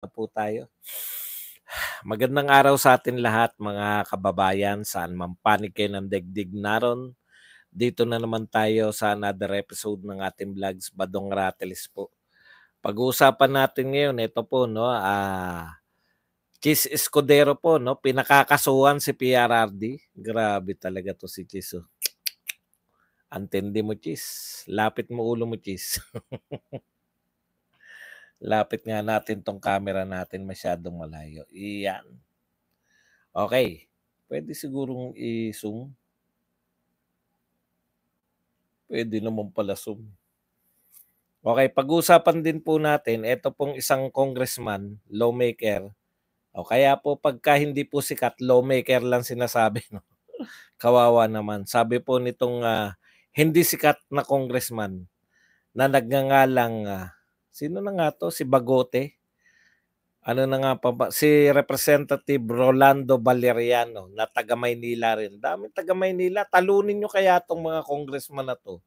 Na po tayo. Magandang araw sa atin lahat mga kababayan, saan man panig kayo ng daigdig naron. Dito na naman tayo sa another episode ng ating vlogs, Badong Ratelis po. Pag-uusapan natin ngayon, ito po, no, Chis Escudero po, no, pinakakasuhan si PRRD. Grabe talaga to si Chis. Oh. Antindi mo, Chis. Lapit mo ulo mo, Chis. Lapit nga natin tong camera natin masyadong malayo. Iyan. Okay. Pwede sigurong i-zoom. Pwede naman pala zoom. Okay, pag-usapan din po natin, ito pong isang congressman, lawmaker. O kaya po pagka hindi po sikat, lawmaker lang sinasabi. No? Kawawa naman. Sabi po nitong hindi sikat na congressman na nagngangalang, sino na nga to? Si Bagote. Ano na nga pa ba? Si Representative Rolando Valeriano na taga Maynila rin. Daming taga Maynila. Talunin nyo kaya itong mga congressman na to.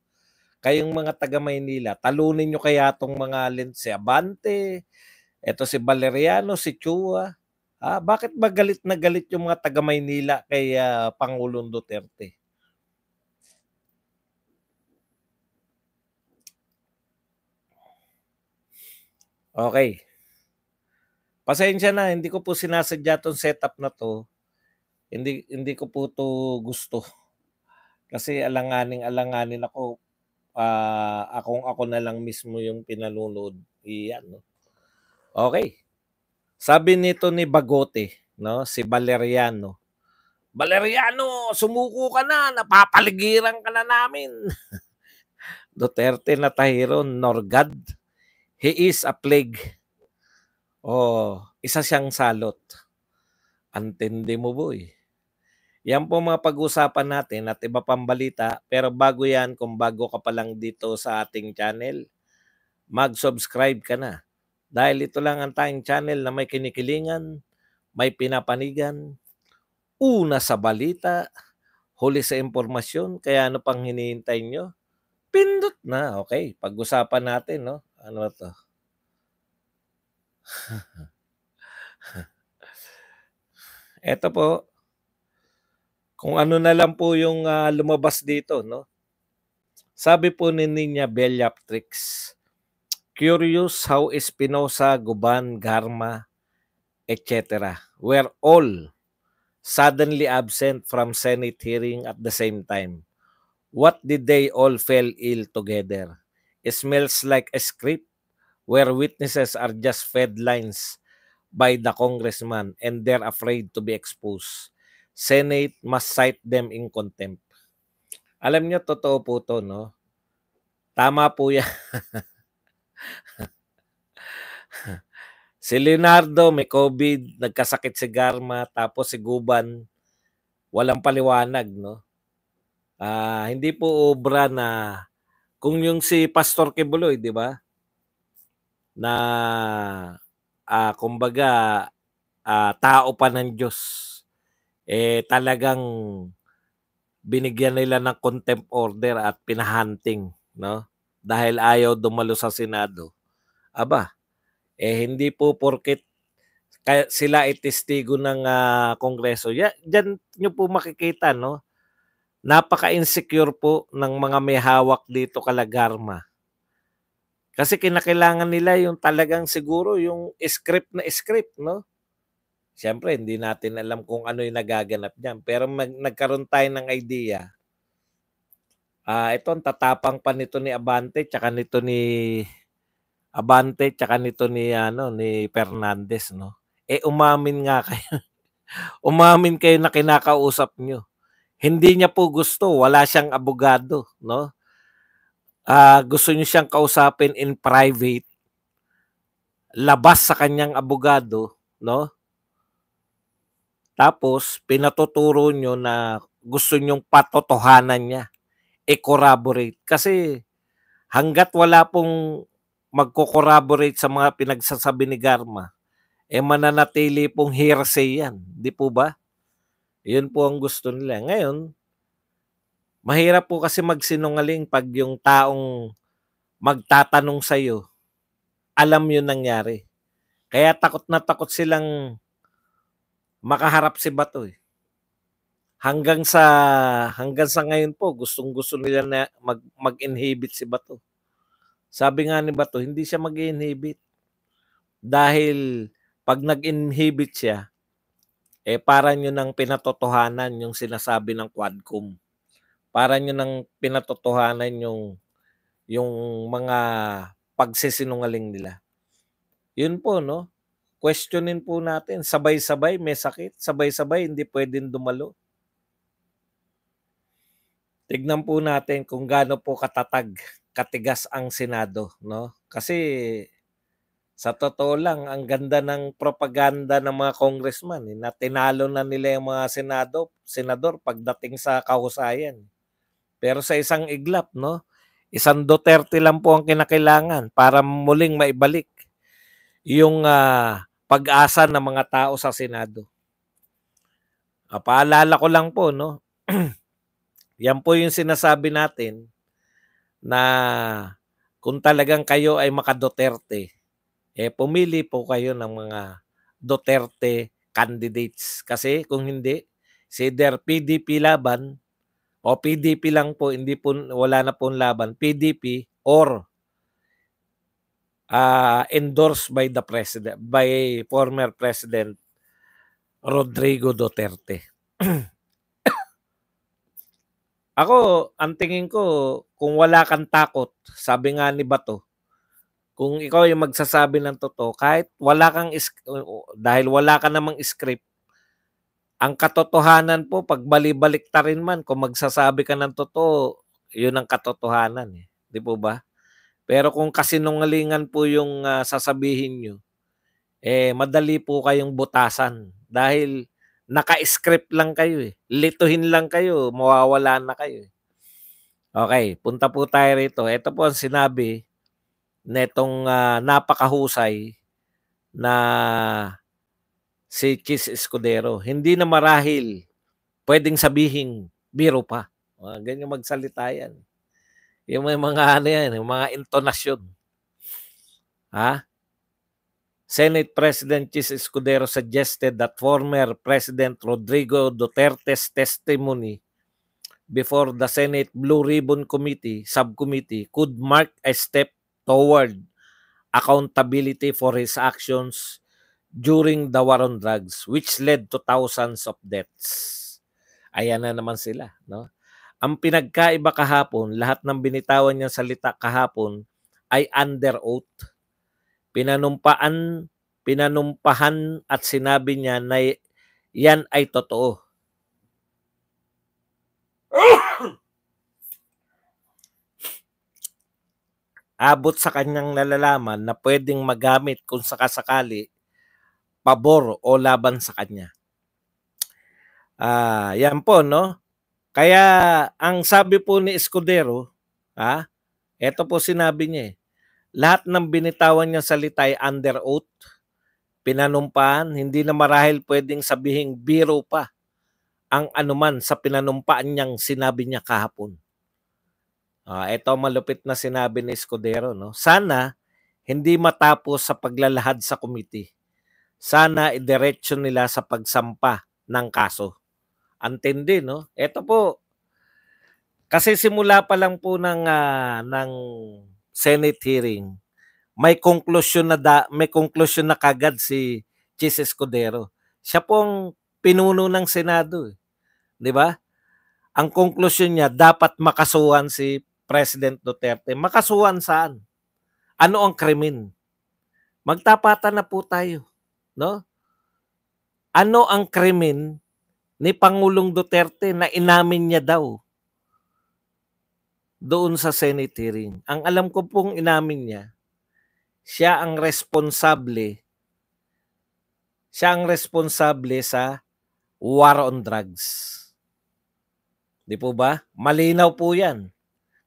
Kayong mga taga Maynila, talunin nyo kaya itong mga si Abante, eto si Valeriano, si Chua. Bakit ba galit na galit yung mga taga Maynila kay Pangulong Duterte? Okay. Pasensya na, hindi ko po sinasadya tong setup na to. Hindi ko po to gusto. Kasi alanganin ako. Ako na lang mismo yung pinalunod. Iyan, no? Okay. Sabi nito ni Bagote, no, si Valeriano. Valeriano, sumuko ka na, napapaligiran ka na namin. Duterte na tahiron, Norgad. He is a plague. Isa siyang salot. Antindi mo, boy. Yan po mga pag-usapan natin at iba pang balita. Pero bago yan, kung bago ka pa lang dito sa ating channel, mag-subscribe ka na. Dahil ito lang ang tayong channel na may kinikilingan, may pinapanigan, una sa balita, huli sa impormasyon. Kaya ano pang hinihintay nyo? Pindot na. Okay, pag-usapan natin, no? Ano to? Ito po, kung ano na lang po yung lumabas dito, no? Sabi po ni Nina Bellatrix, curious how Espinosa, Guban, Garma, etc. were all suddenly absent from Senate hearing at the same time. What did they all fell ill together? It smells like a script where witnesses are just fed lines by the congressman and they're afraid to be exposed. Senate must cite them in contempt. Alam nyo, totoo po to, no? Tama po yan. Si Leonardo may COVID, nagkasakit si Garma, tapos si Guban, walang paliwanag, no? Hindi po obra na, kung yung si Pastor Kibuloy, di ba? Na, kumbaga, tao pa ng Diyos. Talagang binigyan nila ng contempt order at pinahunting, no? Dahil ayaw dumalo sa Senado. Aba, hindi po porket kaya sila ay testigo ng Kongreso. Diyan nyo po makikita, no? Napaka-insecure po ng mga may hawak dito kalagarma. Kasi kinakailangan nila yung talagang siguro yung script na script, no? Siyempre, hindi natin alam kung ano yung nagaganap diyan. Pero nagkaroon tayo ng idea. Ito ang tatapang pa nito ni Abante tsaka nito ni ni Fernandez, no. Umamin nga kayo. Umamin kayo na kinakausap nyo. Hindi niya po gusto, wala siyang abogado, no. Gusto niyo siyang kausapin in private. Labas sa kanyang abogado, no. Tapos pinatuturo nyo na gusto nyong patotohanan niya. I-corroborate. Kasi hanggat wala pong magko-corroborate sa mga pinagsasabi ni Garma, mananatili pong hearsay yan. Di po ba? Yun po ang gusto nila. Ngayon, mahirap po kasi magsinungaling pag yung taong magtatanong sa'yo, alam yun nangyari. Kaya takot na takot silang makaharap si Bato eh. Hanggang sa ngayon po, gustong-gusto nila na mag-inhibit si Bato. Sabi nga ni Bato, hindi siya mag-inhibit. Dahil pag nag-inhibit siya, parang yun ang pinatotohanan yung sinasabi ng Quadcom. Parang yun ang pinatotohanan yung mga pagsisinungaling nila. Yun po, no? Questionin po natin, sabay-sabay may sakit, sabay-sabay hindi pwedeng dumalo. Tignan po natin kung gaano po katigas ang Senado, no? Kasi sa totoo lang, ang ganda ng propaganda ng mga congressman na tinalo na nila yung mga senador pagdating sa kahusayan. Pero sa isang iglap, no? Isang Duterte lang po ang kinakailangan para muling maibalik yung pag-asa ng mga tao sa Senado. Paalala ko lang po, no? Yan po yung sinasabi natin na kung talagang kayo ay maka-Duterte, pumili po kayo ng mga Duterte candidates. Kasi kung hindi, si either PDP laban o PDP lang po, hindi po, wala na pong laban, PDP or endorsed by the president, by former President Rodrigo Duterte. Ako, ang tingin ko, kung wala kang takot, sabi nga ni Bato, kung ikaw yung magsasabi ng totoo, kahit wala kang, dahil wala ka namang script, ang katotohanan po, pag bali-balik ta rin man, kung magsasabi ka ng totoo, yun ang katotohanan. Di po ba? Pero kung kasinungalingan po yung sasabihin nyo, madali po kayong butasan. Dahil naka-script lang kayo eh. Lituhin lang kayo, mawawala na kayo. Okay, punta po tayo rito. Ito po ang sinabi netong napakahusay na si Chis Escudero. Hindi na marahil pwedeng sabihin biro pa. Ganyan magsalita yan. Yung mga ano yan, yung mga intonasyon. Senate President Chis Escudero suggested that former President Rodrigo Duterte's testimony before the Senate Blue Ribbon Committee subcommittee could mark a step toward accountability for his actions during the war on drugs, which led to thousands of deaths. Ayan na naman sila, no? Ang pinagkaiba kahapon, lahat ng binitawan niyang salita kahapon ay under oath. Pinanumpahan at sinabi niya na yan ay totoo. Abot sa kanyang nalalaman na pwedeng magamit kung sakasakali pabor o laban sa kanya. Yan po, no? Kaya ang sabi po ni Escudero, ito po sinabi niya lahat ng binitawan niyang salita ay under oath, pinanumpaan, hindi na marahil pwedeng sabihing biro pa ang anuman sa pinanumpaan niyang sinabi niya kahapon. Ito malupit na sinabi ni Escudero, no? Sana hindi matapos sa paglalahad sa committee. Sana idiretso nila sa pagsampa ng kaso. Antindi, no? Ito po, kasi simula pa lang po ng Senate hearing, may conclusion na kagad si Chis Escudero. Siya pong pinuno ng Senado, 'di ba? Ang conclusion niya, dapat makasuhan si President Duterte. Makasuhan saan? Ano ang krimen? Magtapatan na po tayo, no? Ano ang krimen ni Pangulong Duterte na inamin niya daw doon sa Senate hearing? Ang alam ko pong inamin niya, siya ang responsable sa war on drugs. Di po ba? Malinaw po yan.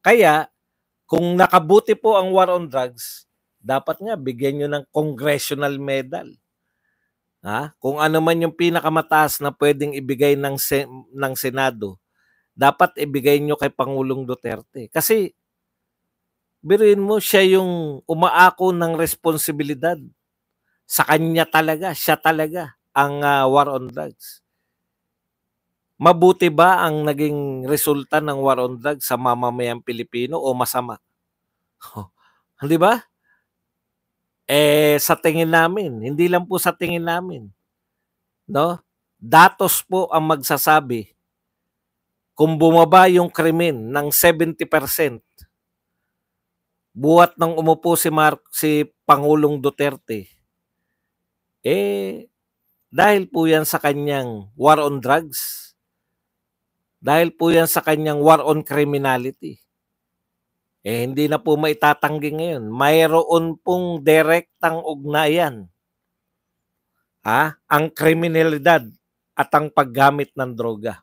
Kaya, kung nakabuti po ang war on drugs, dapat nga bigyan nyo ng congressional medal. Kung ano man yung pinakamataas na pwedeng ibigay ng Senado, dapat ibigay nyo kay Pangulong Duterte. Kasi, biruin mo, siya yung umaako ng responsibilidad Sa kanya talaga, siya talaga ang war on drugs. Mabuti ba ang naging resulta ng war on drugs sa mamamayang Pilipino o masama? Di ba? Sa tingin namin, hindi lang po sa tingin namin, no? Datos po ang magsasabi kung bumaba yung krimen ng 70%, buhat nang umupo si Pangulong Duterte, dahil po yan sa kanyang war on drugs, dahil po yan sa kanyang war on criminality. Hindi na po maitatanggi ngayon. Mayroon pong direktang ugnayan, ang kriminalidad at ang paggamit ng droga.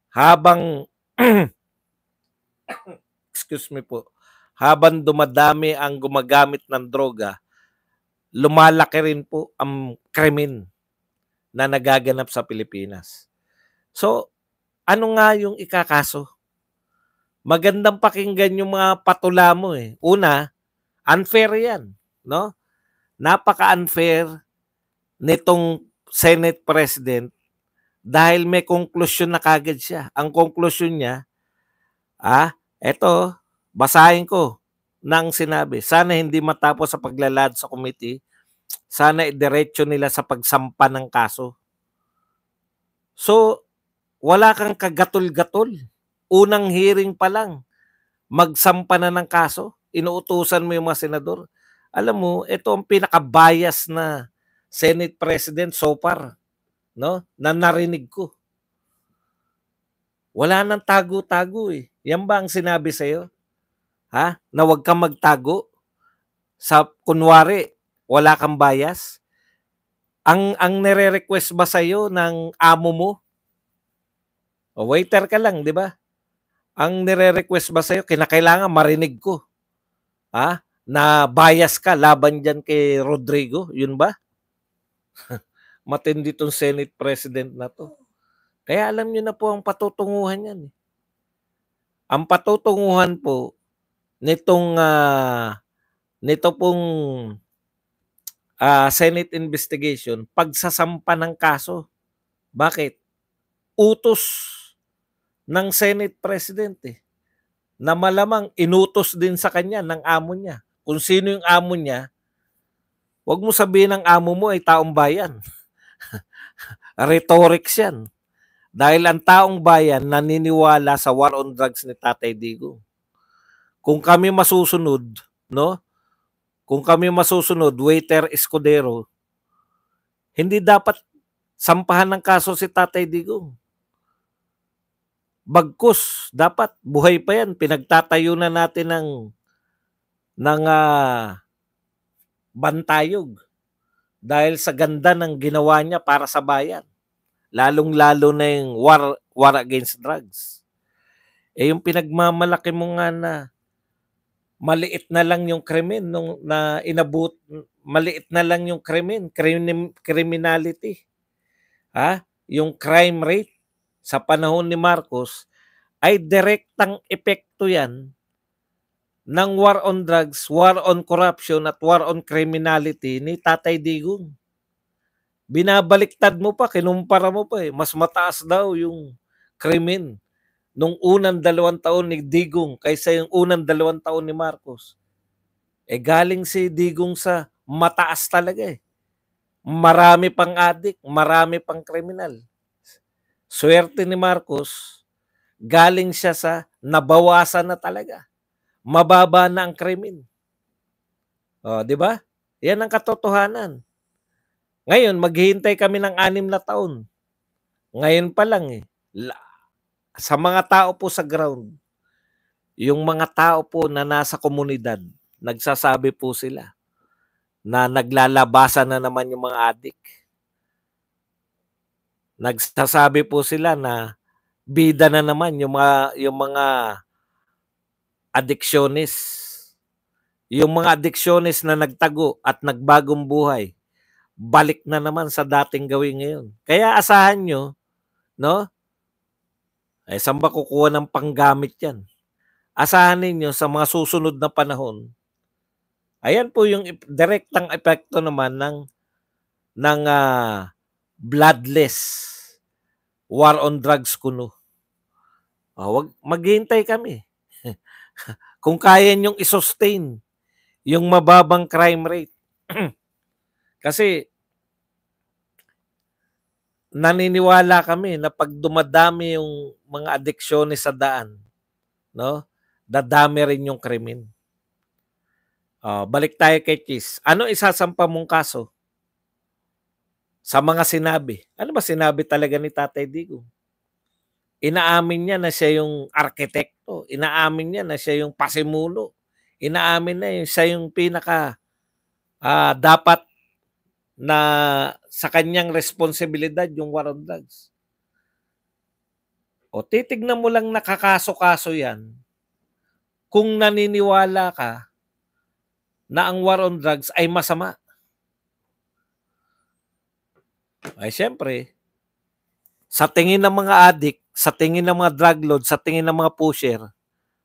Habang excuse me po, habang dumadami ang gumagamit ng droga, lumalaki rin po ang krimen na nagaganap sa Pilipinas. So, ano nga yung ikakaso? Magandang pakinggan yung mga patula mo eh. Una, unfair yan, no? Napaka-unfair nitong Senate President dahil may konklusyon na kagad siya. Ang konklusyon niya, eto, basahin ko nang sinabi, sana hindi matapos sa paglalad sa committee, sana idiretso nila sa pagsampa ng kaso. So, wala kang kagatol-gatol. Unang hearing pa lang, magsampa na ng kaso, inuutusan mo yung mga senador. Alam mo, ito ang pinaka-bias na Senate President so far, no? Na narinig ko. Wala nang tago-tago eh. Yan ba ang sinabi sa'yo? Na huwag kang magtago? Sa kunwari, wala kang bias? Ang nire-request ba sa'yo ng amo mo? O waiter ka lang, di ba? Ang nire-request ba sa'yo, kinakailangan marinig ko. Na bias ka laban dyan kay Rodrigo, yun ba? Matindi tong Senate President na to. Kaya alam nyo na po ang patutunguhan yan. Ang patutunguhan po nito pong Senate investigation, pagsasampa ng kaso. Bakit? Utos ng Senate President na malamang inutos din sa kanya ng amo niya. Kung sino yung amo niya, wag mo sabihin ng amo mo ay taong bayan. Rhetorics yan. Dahil ang taong bayan naniniwala sa war on drugs ni Tatay Digong. Kung kami masusunod, no? Kung kami masusunod, waiter Escudero, hindi dapat sampahan ng kaso si Tatay Digong. Bagkus, dapat buhay pa yan. Pinagtatayo na natin ng bantayog dahil sa ganda ng ginawa niya para sa bayan. Lalong-lalo na yung war against drugs. Yung pinagmamalaki mo nga na maliit na lang yung krimen maliit na lang yung criminality. Yung crime rate sa panahon ni Marcos ay direktang epekto yan ng war on drugs, war on corruption at war on criminality ni Tatay Digong. Binabaliktad mo pa, kinumpara mo pa mas mataas daw yung krimen nung unang 2 taon ni Digong kaysa yung unang 2 taon ni Marcos. Galing si Digong sa mataas talaga Marami pang adik, marami pang kriminal. Swerte ni Marcos, galing siya sa nabawasan na talaga. Mababa na ang krimen. Di ba? Yan ang katotohanan. Ngayon, maghihintay kami ng 6 na taon. Ngayon pa lang sa mga tao po sa ground, yung mga tao po na nasa komunidad, nagsasabi po sila na naglalabasan na naman yung mga adik. Nagsasabi po sila na bida na naman yung mga adiksyonist. Yung mga adiksyonist na nagtago at nagbagong buhay, balik na naman sa dating gawin ngayon. Kaya asahan nyo, no? Saan ba kukuha ng panggamit yan? Asahan ninyo sa mga susunod na panahon, Ayan po yung direktang epekto naman ng bloodless war on drugs kuno. Wag maghihintay kami. Kung kaya niyong i-sustain yung mababang crime rate. Kasi naniniwala kami na pag dumadami yung mga adiksyones sa daan, no? Dadami rin yung krimen. Balik tayo kay Chis. Ano isasampa mong kaso? Sa mga sinabi. Ano ba sinabi talaga ni Tatay Digong? Inaamin niya na siya yung arkitekto. Inaamin niya na siya yung pasimulo. Inaamin na siya yung pinaka dapat na sa kanyang responsibilidad yung war on drugs. O titignan mo lang nakakaso-kaso yan kung naniniwala ka na ang war on drugs ay masama. Ay syempre, sa tingin ng mga addict, sa tingin ng mga drug lord, sa tingin ng mga pusher,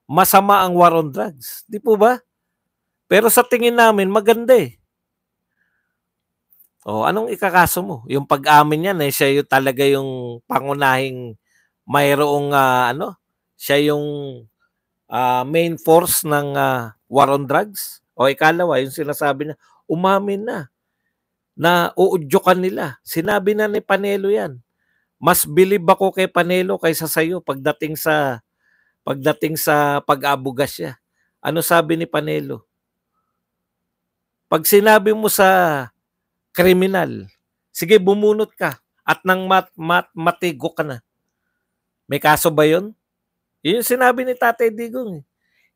masama ang war on drugs. Di po ba? Pero sa tingin namin, maganda eh. Anong ikakaso mo? Yung pag-amin niya na siya yung talaga yung pangunahing mayroong siya yung main force ng war on drugs? O ikalawa, yung sinasabi niya, umamin na uudyokan nila. Sinabi na ni Panelo yan. Mas believe ako kay Panelo kaysa sa iyo pagdating sa pag-abugas siya. Ano sabi ni Panelo? Pag sinabi mo sa kriminal, sige bumunot ka at nang matigo ka na. May kaso ba yun? Yun yung sinabi ni Tatay Digong.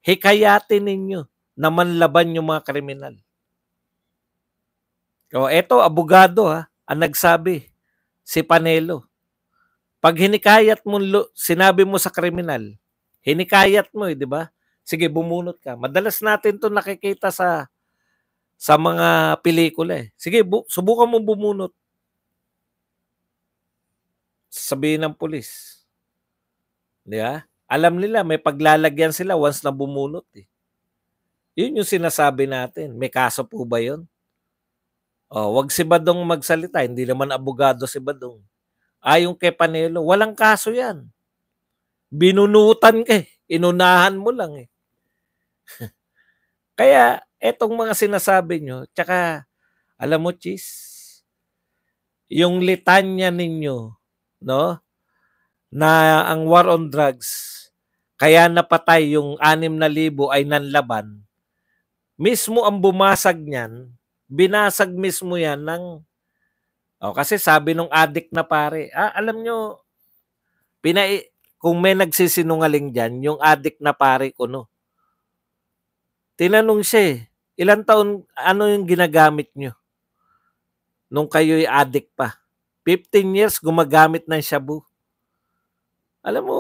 Hikayatin ninyo na manlaban yung mga kriminal. Eto, abogado ang nagsabi, si Panelo. Pag hinikayat mo, sinabi mo sa kriminal, hinikayat mo di ba? Sige, bumunot ka. Madalas natin to nakikita sa mga pelikula eh. Sige, subukan mo bumunot. Sabihin ng pulis. Di ba? Alam nila, may paglalagyan sila once na bumunot eh. Yun yung sinasabi natin. May kaso po ba yun? Wag si Badong magsalita. Hindi naman abogado si Badong. Ayon kay Panelo, walang kaso yan. Binunutan ka eh. Inunahan mo lang eh. Kaya, etong mga sinasabi nyo, tsaka, alam mo, Chis, yung litanya ninyo, no, na ang war on drugs, kaya napatay yung 6,000 ay nanlaban, mismo ang bumasag niyan, binasag mismo yan ng, kasi sabi nung addict na pare, alam nyo, kung may nagsisinungaling dyan, yung addict na pare ko, no, tinanong siya ilang taon, ano yung ginagamit nyo? Nung kayo'y addict pa. 15 years gumagamit ng shabu. Alam mo,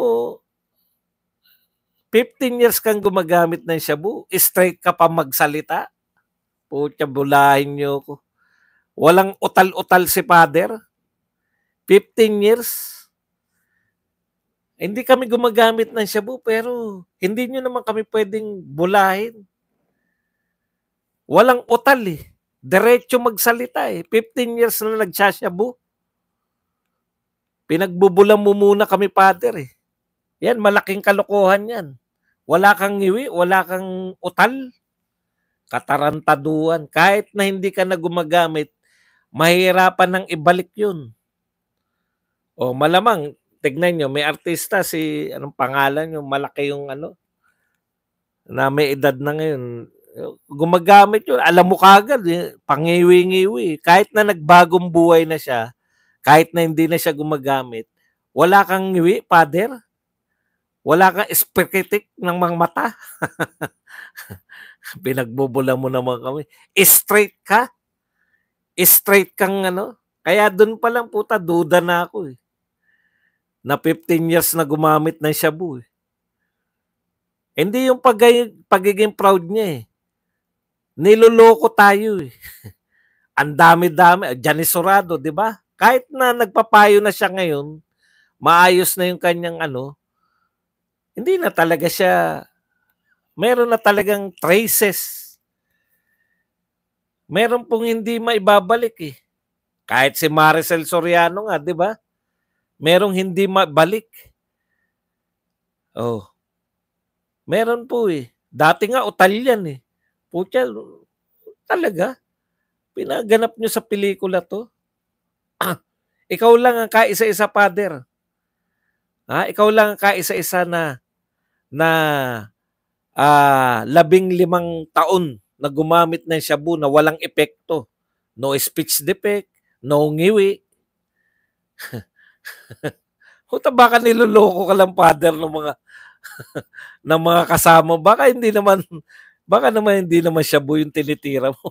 15 years kang gumagamit ng shabu, straight ka pa magsalita. Putya, bulahin nyo ko. Walang utal-utal si father. 15 years. Hindi kami gumagamit ng shabu, pero hindi nyo naman kami pwedeng bulahin. Walang utal eh. Diretso magsalita eh. 15 years na nagsasyabu. Pinagbubulang mo muna kami, father eh. Yan, malaking kalokohan yan. Wala kang ngiwi, wala kang utal. Katarantaduan. Kahit na hindi ka na gumagamit, mahirapan nang ibalik yun. Malamang, tignan nyo, may artista anong pangalan yung malaki yung na may edad na ngayon. Gumagamit yun. Alam mo kagad, pangiwi-ngiwi. Kahit na nagbagong buhay na siya, kahit na hindi na siya gumagamit, wala kang ngiwi, father? Wala kang espiritik ng mga mata? Pinagbubula mo naman kami. Straight ka? Straight kang Kaya doon pa lang puta, duda na ako eh. Na 15 years na gumamit ng shabu eh. Hindi yung pagiging proud niya eh. Niloloko tayo eh. Ang dami-dami. Janisorado, di ba? Kahit na nagpapayo na siya ngayon, maayos na yung kanyang hindi na talaga siya, meron na talagang traces Meron pong hindi maibabalik eh. Kahit si Maricel Soriano nga, di ba? Merong hindi mabalik. Oh, meron po eh. Dati nga utal yan eh. Putya, talaga? Pinaganap nyo sa pelikula to? Ikaw lang ang kaisa-isa, Father. Ha? Ikaw lang ang kaisa-isa na 15 taon na gumamit ng shabu na walang epekto. No speech defect, no ngiwi. Huta baka niloloko ka lang, Father, ng mga ng mga kasama. Baka naman hindi naman shabu yung tinitira mo.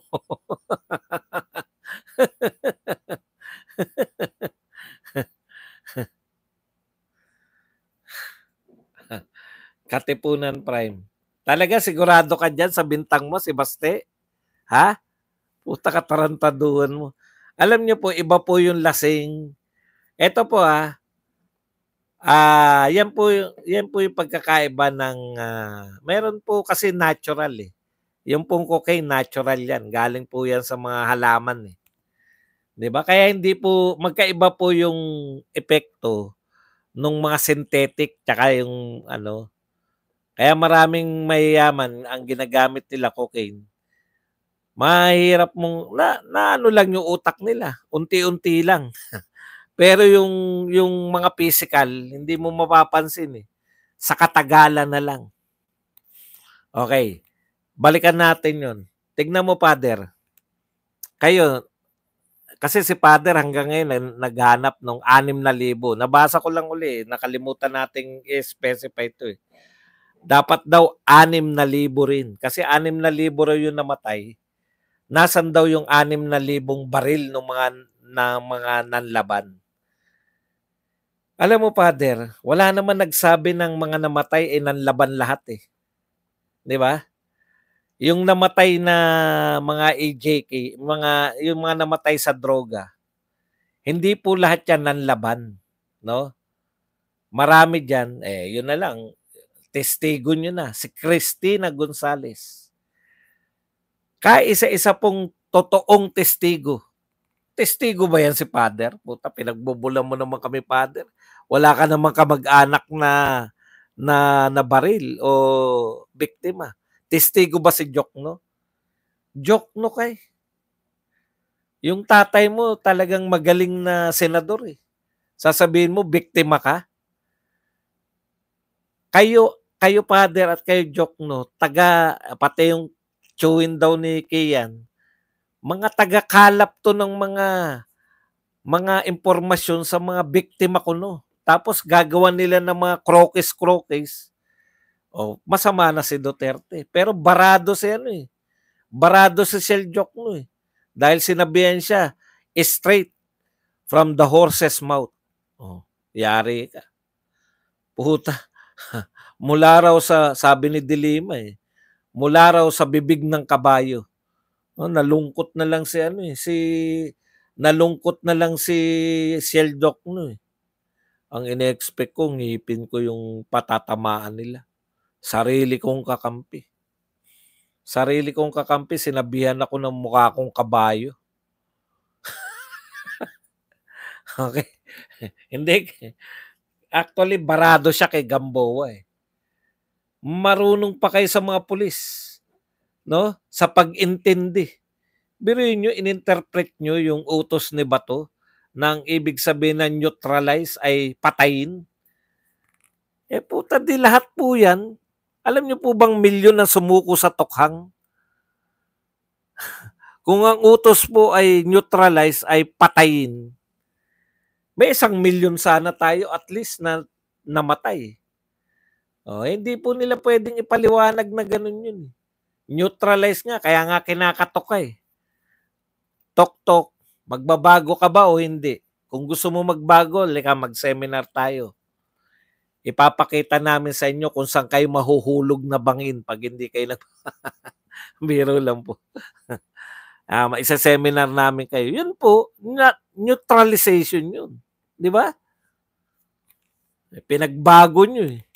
Katipunan Prime. Talaga sigurado ka dyan sa bintang mo, si Baste? Ha? Puta katarantaduhan mo. Alam niyo po, iba po yung lasing. Ito po yan po yung pagkakaiba ng meron po kasi natural eh. Yung pong cocaine natural yan. Galing po yan sa mga halaman eh. 'Di ba? Kaya hindi po magkaiba po yung epekto nung mga synthetic tsaka yung ano. Kaya maraming mayayaman ang ginagamit nila cocaine. Mahirap mong na ano lang yung utak nila, unti-unti lang. Pero yung mga physical, hindi mo mapapansin eh. Sa katagalan na lang. Okay. Balikan natin 'yon. Tignan mo, Father. Kayo, kasi si Father hanggang ngayon naghanap ng 6,000. Nabasa ko lang uli, nakalimutan nating i-specify 'to eh. Dapat daw 6,000 rin. Kasi 6,000 raw yung namatay. Nasaan daw yung 6,000 baril ng mga nanlaban? Alam mo, Father, wala naman nagsabi ng mga namatay ay nanlaban lahat eh. 'Di ba? Yung namatay na mga AJK, yung mga namatay sa droga, hindi po lahat yan nanlaban, no? Marami diyan, yun na lang, testigo nyo na, si Cristina Gonzales. Kaisa-isa pong totoong testigo. Testigo ba yan si Father? Puta, pinagbubulan mo naman kami, Father. Wala ka namang kamag-anak na baril o biktima. Testigo ba si Jokno? Jokno kay. Yung tatay mo talagang magaling na senador eh. Sasabihin mo, biktima ka? Kayo Father at kayo Jokno, pati yung chewin daw ni Kian, mga taga-kalap to ng mga impormasyon sa mga biktima ko no. Tapos gagawan nila ng mga krokes-krokes. Masama na si Duterte. Pero barado si ano eh. Barado si Shell Jokno eh. Dahil sinabihan siya, straight from the horse's mouth. Yari ka. Puta. Mula raw sabi ni Dilima eh, mula raw sa bibig ng kabayo. Nalungkot na lang si Sheldok no eh. Ang ine-expect ko, ngipin ko yung patatamaan nila. Sarili kong kakampi, sinabihan ako ng mukha kong kabayo. Okay. Hindi. Actually, barado siya kay Gamboa eh. Marunong pa kayo sa mga pulis. No? Sa pag-intindi. Biruin nyo, ininterpret nyo yung utos ni Bato nang ibig sabihin na neutralize ay patayin. Puta di lahat po yan. Alam nyo po bang milyon na sumuko sa tokhang? Kung ang utos po ay neutralize ay patayin, may 1,000,000 sana tayo at least na namatay. Hindi po nila pwedeng ipaliwanag na ganun yun. Neutralize nga, kaya nga kinakatok ka eh. Tok-tok, magbabago ka ba o hindi? Kung gusto mo magbago, lika mag-seminar tayo. Ipapakita namin sa inyo kung saan kayo mahuhulog na bangin pag hindi kayo biro lang po. Isa-seminar namin kayo. Yun po, neutralization yun. Di ba? Pinagbago nyo eh.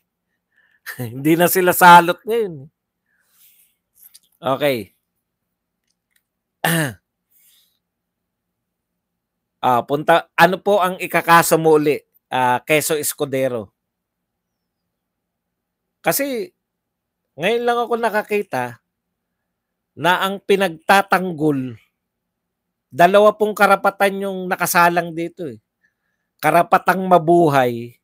Hindi na sila salot ngayon. Okay. Ano po ang ikakaso mo uli? Quezzo Escudero. Kasi ngayon lang ako nakakita na ang pinagtatanggol, dalawa pong karapatan yung nakasalang dito eh. Karapatang mabuhay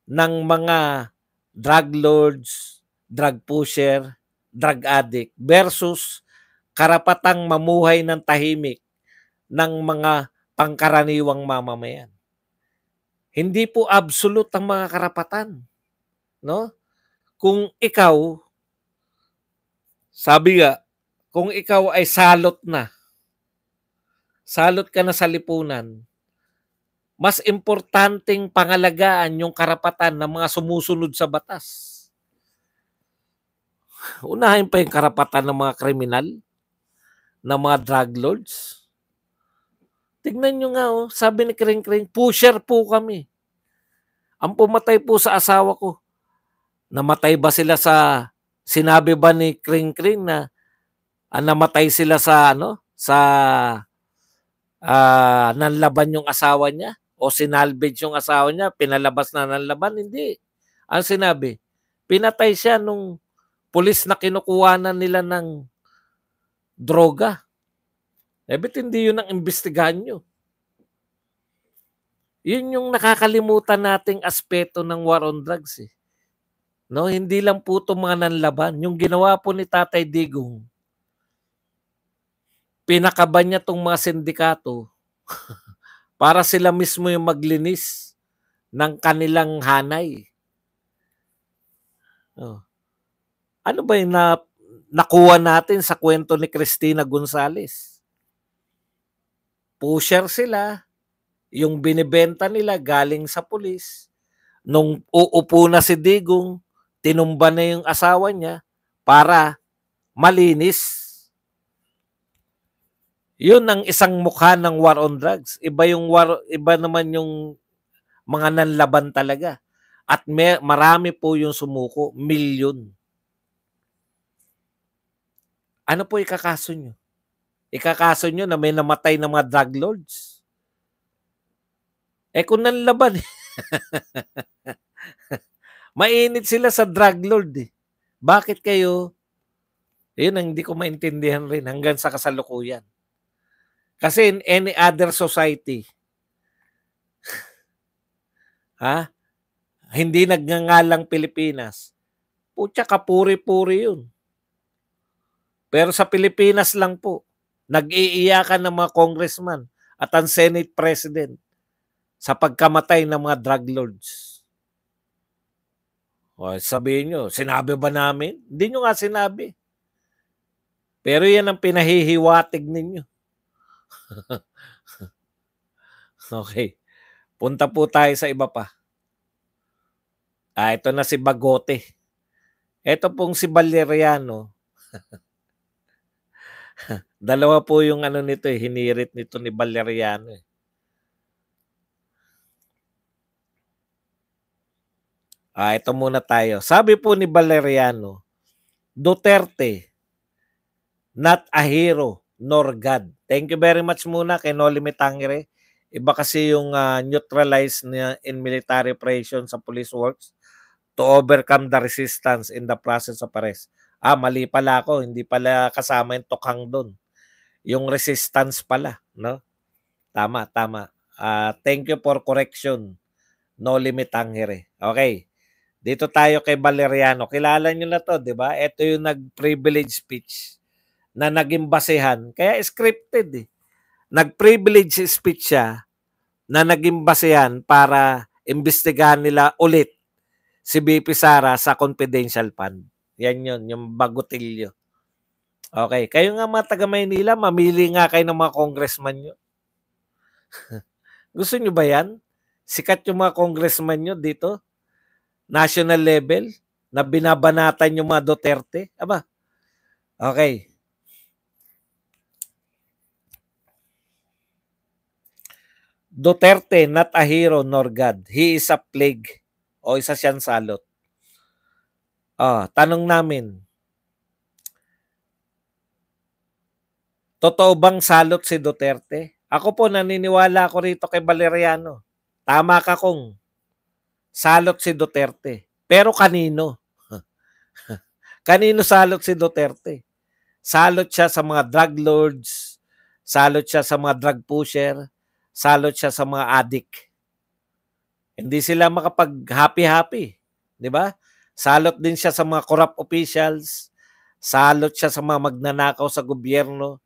ng mga drug lords, drug pusher, drug addict versus karapatang mamuhay ng tahimik ng mga pangkaraniwang mamamayan. Hindi po absolute ang mga karapatan, no? Kung ikaw, sabi nga, kung ikaw ay salot ka na sa lipunan, mas importanteng pangalagaan yung karapatan ng mga sumusunod sa batas. Unahin pa yung karapatan ng mga kriminal, ng mga drug lords. Tignan nyo nga, sabi ni Kring Kring, pusher po kami. Ang pumatay po sa asawa ko, namatay ba sila sinabi ba ni Kring Kring na namatay sila nanlaban yung asawa niya? O sinalvage yung asawa niya, pinalabas na nanlaban? Hindi. Ang sinabi, pinatay siya nung pulis na kinukuhanan nila ng droga. Ba't hindi yun ang imbestigahan nyo? Yun yung nakakalimutan nating aspeto ng war on drugs eh. No, hindi lang po ito mga nanlaban. Yung ginawa po ni Tatay Digong, pinakaban niya tong mga sindikato para sila mismo yung maglinis ng kanilang hanay. Ano ba yung nakuha natin sa kwento ni Cristina Gonzales? Pusher sila, yung binibenta nila galing sa pulis. Nung uupo na si Digong, tinumba na yung asawa niya para malinis. Yun ang isang mukha ng war on drugs. Iba naman yung mga nanlaban talaga. At marami po yung sumuko, milyon. Ano po ikakaso nyo? Ikakaso nyo na may namatay na mga drug lords? Kung nanlaban mainit sila sa drug lord eh. Bakit kayo? Yun ang hindi ko maintindihan rin hanggang sa kasalukuyan. Kasi in any other society, hindi nagngangalang Pilipinas, putya kapuri-puri yun. Pero sa Pilipinas lang po, nag-iiyakan ng mga congressman at ang Senate President sa pagkamatay ng mga drug lords. Sabihin nyo, sinabi ba namin? Hindi nyo nga sinabi. Pero yan ang pinahihiwatig ninyo. Okay. Punta po tayo sa iba pa. Ito na si Bagote. Ito pong si Valeriano. Dalawa po yung nito hinirit nito ni Valeriano. Ito muna tayo. Sabi po ni Valeriano, Duterte, not a hero nor God. Thank you very much muna kay Noli Me Tangere. Iba kasi yung neutralize niya in military operations sa police works to overcome the resistance in the process of arrest. Mali pala ako. Hindi pala kasama yung tokhang doon. Yung resistance pala. No? Tama. Thank you for correction. Noli Me Tangere. Okay. Dito tayo kay Valeriano. Kilala nyo na to, di ba? Ito yung nag-privilege speech na naging basehan. Kaya scripted eh. Nag-privilege speech siya na naging basehan para imbestigahan nila ulit si BP Sara sa confidential fund. Yan yun, yung bagutilyo. Okay, kayo nga mga taga Maynila, mamili nga kayo ng mga congressman nyo. Gusto nyo ba yan? Sikat yung mga congressman nyo dito? National level? Na binabanatan yung mga Duterte? Aba, okay. Duterte, not a hero nor God. He is a plague. O isa siyang salot. Tanong namin, Totoo bang salot si Duterte? Ako po naniniwala ako rito kay Valeriano. Tama ka kung salot si Duterte. Pero kanino? Kanino salot si Duterte? Salot siya sa mga drug lords, salot siya sa mga drug pusher, salot siya sa mga addict. Hindi sila makapag-happy-happy, di ba? Salot din siya sa mga corrupt officials, salot siya sa mga magnanakaw sa gobyerno,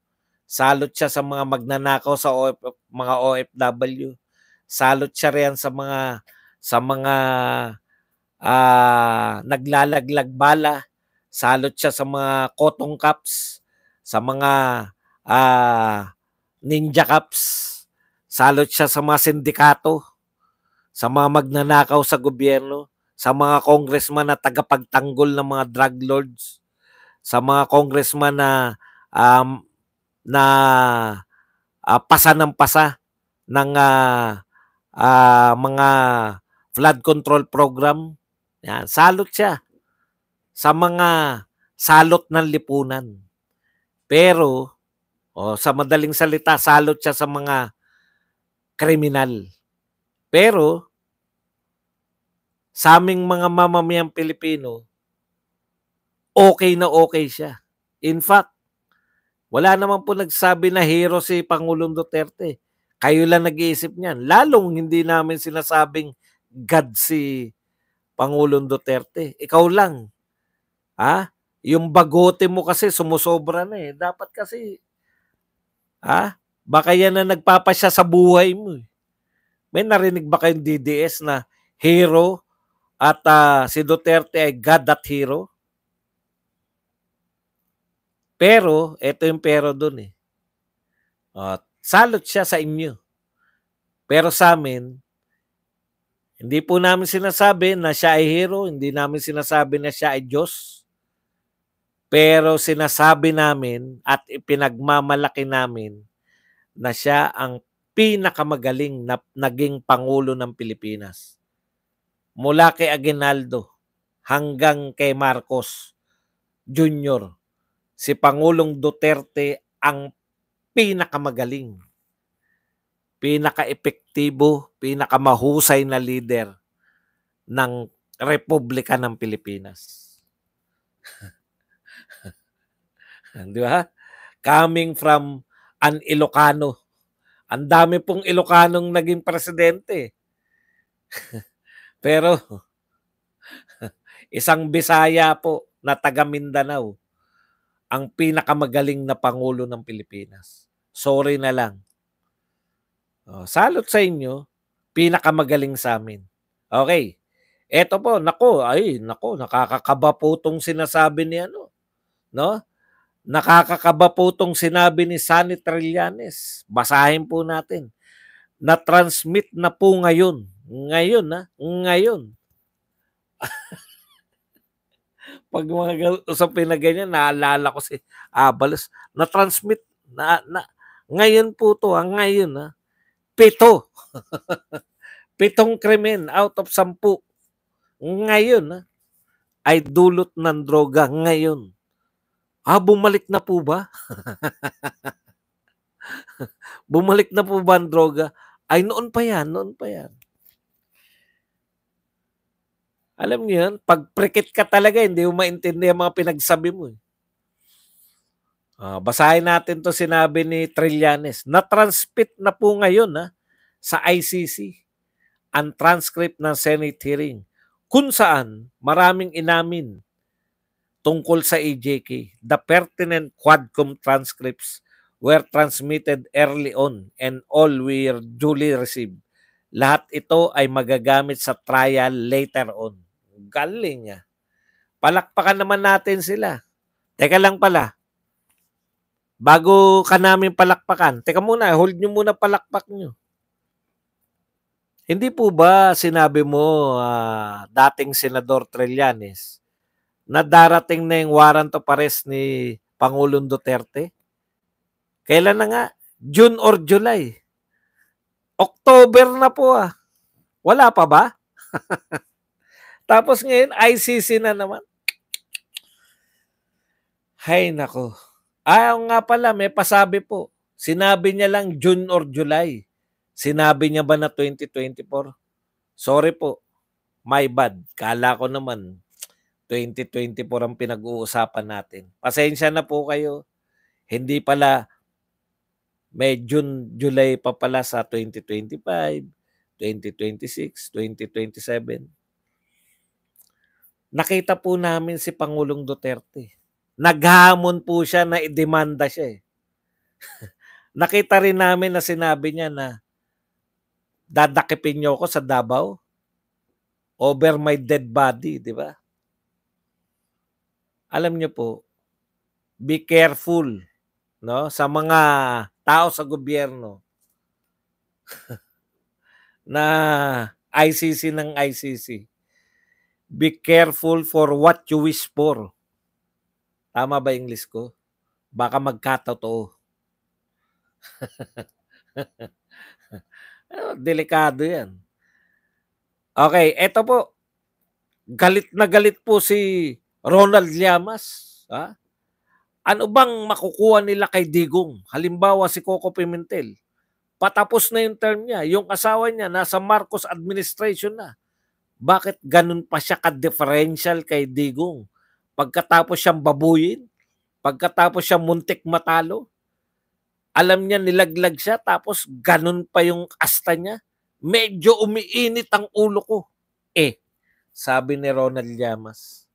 salot siya sa mga magnanakaw sa mga OFW, salot siya riyan sa mga naglalaglag bala, salot siya sa mga cotton caps, sa mga ninja caps, salot siya sa mga sindikato, sa mga magnanakaw sa gobyerno, sa mga congressman na tagapagtanggol ng mga drug lords, sa mga congressman na pasa ng pasa ng mga flood control program. Yan, salot siya sa mga salot ng lipunan. Pero, sa madaling salita, salot siya sa mga kriminal. Pero, sa aming mga mamamayang Pilipino, okay na okay siya. In fact, wala naman po nagsabi na hero si Pangulong Duterte. Kayo lang nag-iisip niyan. Lalong hindi namin sinasabing God si Pangulong Duterte. Ikaw lang. Yung bagote mo kasi sumusobra na eh. Dapat kasi, baka yan na nagpapasya sa buhay mo. May narinig ba kayong DDS na hero at si Duterte ay God at hero? Pero, ito yung pero dun eh. Salot siya sa inyo. Pero sa amin, hindi po namin sinasabi na siya ay hero, hindi namin sinasabi na siya ay Diyos. Pero sinasabi namin at ipinagmamalaki namin na siya ang pinakamagaling na naging Pangulo ng Pilipinas. Mula kay Aguinaldo hanggang kay Marcos Jr., si Pangulong Duterte ang pinakamagaling, pinaka-epektibo, pinakamahusay na leader ng Republika ng Pilipinas. Di ba? Coming from an Ilocano. Ang dami pong Ilocanong naging presidente. Pero isang Bisaya po na taga Mindanao ang pinakamagaling na Pangulo ng Pilipinas. Sorry na lang. Salot sa inyo, pinakamagaling sa amin. Okay. Eto po, nako, nakakakaba po itong sinasabi ni no? Nakakakaba po itong sinabi ni Sunny Trillanes. Basahin po natin. Na-transmit na po ngayon. Ngayon. Pag mga usapin na ganyan, naalala ko si Abalos. Na-transmit, ngayon po to, ngayon. 7. 7 krimen out of 10. Ngayon, ay dulot ng droga ngayon. Bumalik na po ba? Bumalik na po ba ang droga? Ay, noon pa yan. Alam niyo yan, pag prikit ka talaga, hindi mo maintindihan mga pinagsabi mo. Basahin natin to sinabi ni Trillanes. Na-transmit na po ngayon sa ICC ang transcript ng Senate hearing kung saan maraming inamin tungkol sa AJK. The pertinent Quadcom transcripts were transmitted early on and all were duly received. Lahat ito ay magagamit sa trial later on. Galing niya. Palakpakan naman natin sila. Teka lang pala. Bago ka namin palakpakan, teka muna, hold nyo muna palakpak nyo. Hindi po ba sinabi mo, dating Senador Trillanes, na darating na yung warrant of arrest ni Pangulong Duterte? Kailan na nga? June or July? October na po Wala pa ba? Tapos ngayon, ICC na naman. Hay nako. Oo nga pala, may pasabi po. Sinabi niya lang June or July. Sinabi niya ba na 2024? Sorry po, my bad. Kala ko naman 2024 ang pinag-uusapan natin. Pasensya na po kayo. Hindi pala, may June, July pa pala sa 2025, 2026, 2027. Nakita po namin si Pangulong Duterte. Naghamon po siya na idemanda siya eh. Nakita rin namin na sinabi niya na dadakipin niyo ako sa Davao over my dead body, di ba? Alam niyo po, be careful, no, sa mga tao sa gobyerno na ICC ng ICC. Be careful for what you wish for. Tama ba English ko? Baka magkatotoo. Delikado yan. Okay, eto po. Galit na galit po si Ronald Llamas. Ha? Ano bang makukuha nila kay Digong? Halimbawa si Coco Pimentel. Patapos na yung term niya. Yung asawa niya nasa Marcos administration na. Bakit ganun pa siya ka-differential kay Digong? Pagkatapos siyang babuyin, pagkatapos siyang muntik matalo, alam niya nilaglag siya, tapos ganun pa yung asta niya. Medyo umiinit ang ulo ko. Sabi ni Ronald Llamas,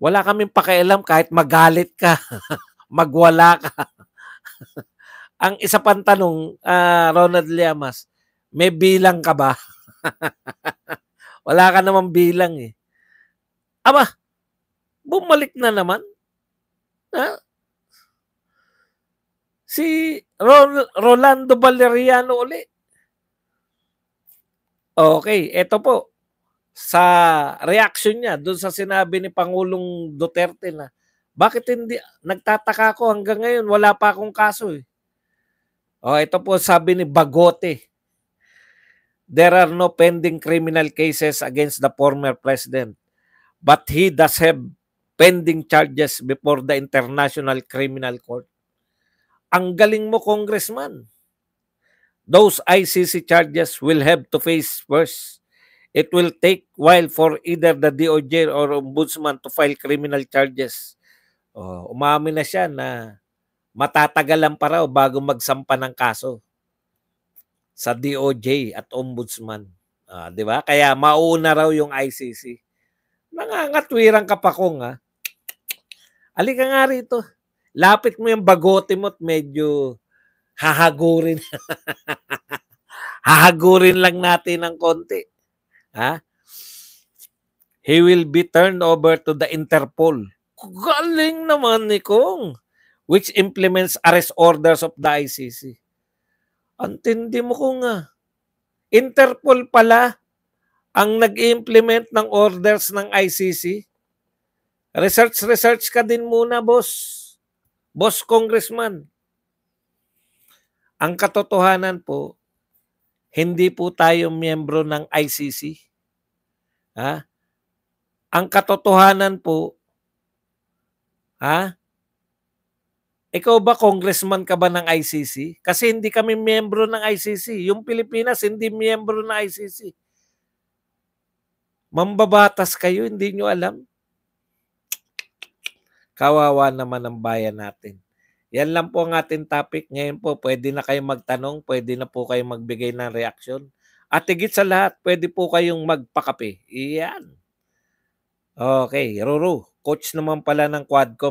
wala kaming pakialam kahit magalit ka, magwala ka. Ang isa pang tanong, Ronald Llamas, may bilang ka ba? Wala ka namang bilang eh. Aba, bumalik na naman. Ha? Si Rolando Valeriano uli. Okay, eto po. Sa reaction niya doon sa sinabi ni Pangulong Duterte na, bakit hindi, nagtataka ko hanggang ngayon, wala pa akong kaso eh. Ito po sabi ni Bagote, there are no pending criminal cases against the former president, but he does have pending charges before the International Criminal Court. Ang galing mo, Congressman. Those ICC charges will have to face first. It will take while for either the DOJ or Ombudsman to file criminal charges. Umamin na siya na matatagalan pa raw bago magsampa ng kaso sa DOJ at Ombudsman. Di ba? Kaya mauna raw yung ICC. Nangangatwirang ka pa kung ha. Alika nga rito. Lapit mo yung bagote mo at medyo hahagurin. Hahagurin lang natin ng konti. Ha? He will be turned over to the Interpol. Galing naman ni Kong. Which implements arrest orders of the ICC. Antindi mo ko nga. Interpol pala ang nag-implement ng orders ng ICC. Research ka din muna, boss. Boss Congressman. Ang katotohanan po, hindi po tayo miyembro ng ICC. Ha? Ang katotohanan po, ha? Ikaw ba, congressman ka ba ng ICC? Kasi hindi kami miyembro ng ICC. Yung Pilipinas, hindi miyembro ng ICC. Mambabatas kayo, hindi nyo alam. Kawawa naman ang bayan natin. Yan lang po ang ating topic. Ngayon po, pwede na kayong magtanong, pwede na po kayong magbigay ng reaksyon. At higit sa lahat, pwede po kayong magpakape. Iyan. Okay, Ruru, coach naman pala ng Quadcom.